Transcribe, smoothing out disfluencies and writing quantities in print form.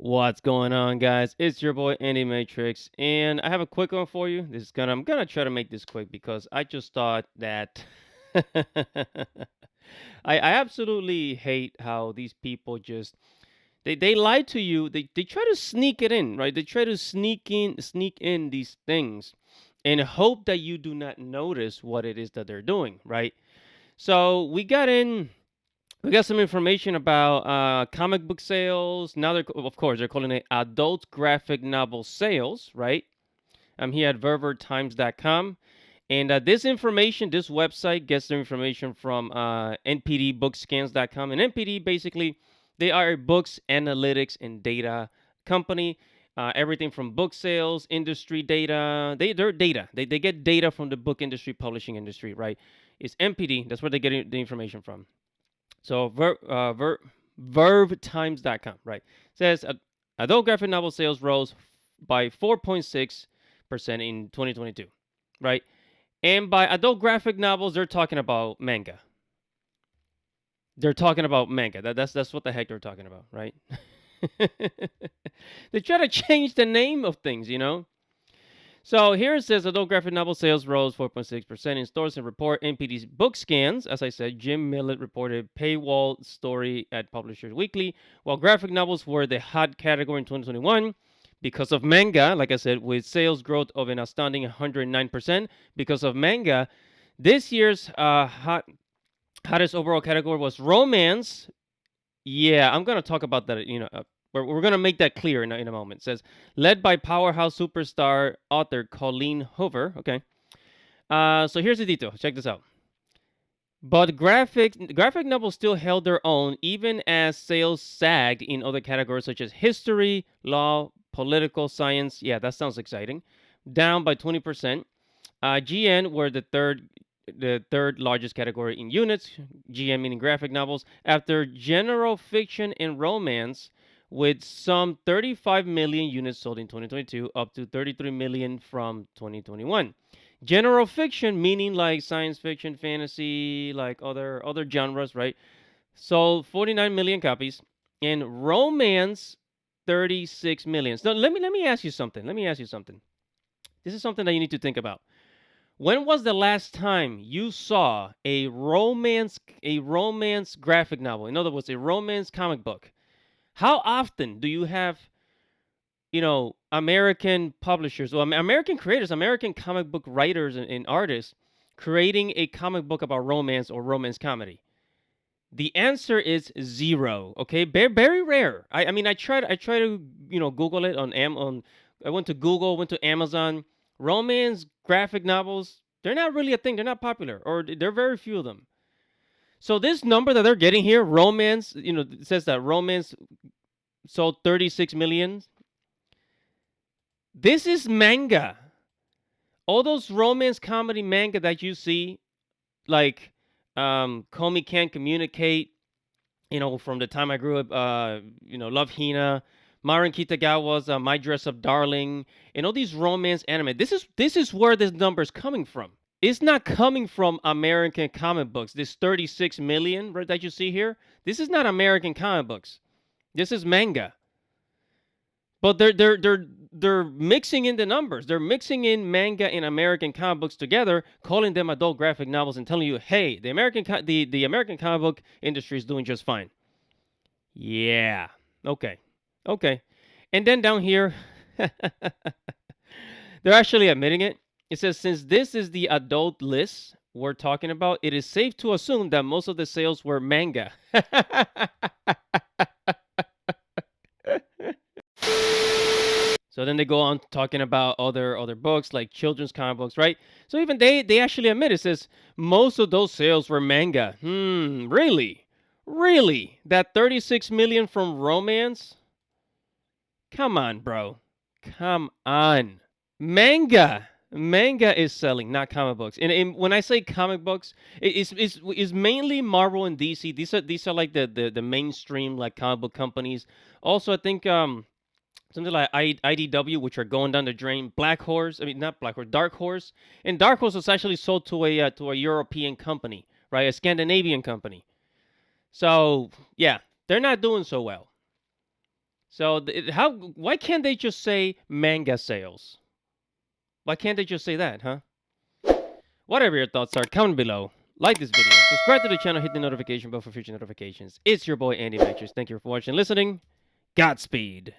What's going on, guys? It's your boy Andy Matrix, and I have a quick one for you. I'm gonna try to make this quick because I just thought that I absolutely hate how these people just they lie to you. They try to sneak it in, right? They try to sneak in these things and hope that you do not notice what it is that they're doing, right? So we got some information about comic book sales. Now, of course, they're calling it adult graphic novel sales, right? I'm here at ververtimes.com. And this website gets their information from NPD BookScans.com. And NPD, basically, they are a books, analytics, and data company. Everything from book sales, industry data. They're data. They get data from the book industry, publishing industry, right? It's NPD. That's where they get the information from. So vervetimes.com, right? Says adult graphic novel sales rose by 4.6% in 2022, right? And by adult graphic novels, they're talking about manga. They're talking about manga. That's what the heck they're talking about, right? They try to change the name of things, you know? So here it says adult graphic novel sales rose 4.6% in stores and report NPD's book scans. As I said, Jim Millett reported paywall story at Publishers Weekly, while graphic novels were the hot category in 2021 because of manga. Like I said, with sales growth of an astounding 109% because of manga. This year's hottest overall category was romance. Yeah, I'm gonna talk about that. We're gonna make that clear in a moment. It says led by powerhouse superstar author Colleen Hoover. Okay. So here's the detail. Check this out. But graphic novels still held their own, even as sales sagged in other categories such as history, law, political science. Yeah, that sounds exciting. Down by 20%. GN were the third largest category in units, GM meaning graphic novels, after general fiction and romance, with some 35 million units sold in 2022, up to 33 million from 2021. General fiction, meaning like science fiction, fantasy, like other genres, right? Sold 49 million copies, and romance 36 million. So let me ask you something. Let me ask you something. This is something that you need to think about. When was the last time you saw a romance graphic novel? In other words, a romance comic book. How often do you have, American publishers or American creators, American comic book writers and artists creating a comic book about romance or romance comedy? The answer is zero. Okay, very rare. I mean, I tried to Google it on. I went to Google, went to Amazon. Romance graphic novels, they're not really a thing. They're not popular, or there are very few of them. So this number that they're getting here, romance, it says that romance sold 36 million. This is manga. All those romance comedy manga that you see, like Komi Can't Communicate, from the time I grew up, Love Hina, Marin Kitagawa's My Dress Up Darling, and all these romance anime. This is where this number is coming from. It's not coming from American comic books. This 36 million, right, that you see here, this is not American comic books. This is manga. But they're mixing in the numbers. They're mixing in manga and American comic books together, calling them adult graphic novels, and telling you, hey, the American comic book industry is doing just fine. Yeah. Okay. Okay. And then down here, they're actually admitting it. It says, since this is the adult list we're talking about, it is safe to assume that most of the sales were manga. So then they go on talking about other books like children's comic books, right? So even they actually admit it. Says most of those sales were manga. Really? Really? That 36 million from romance? Come on, bro. Come on. Manga is selling, not comic books. And when I say comic books, it's mainly Marvel and DC. These are like the mainstream like comic book companies. Also, I think something like IDW, which are going down the drain. Black Horse, I mean not Black Horse, Dark Horse, and Dark Horse was actually sold to a European company, right? A Scandinavian company. So yeah, they're not doing so well. So why can't they just say manga sales? Why can't they just say that, huh? Whatever your thoughts are, comment below. Like this video, subscribe to the channel, hit the notification bell for future notifications. It's your boy Andy Matches. Thank you for watching and listening. Godspeed.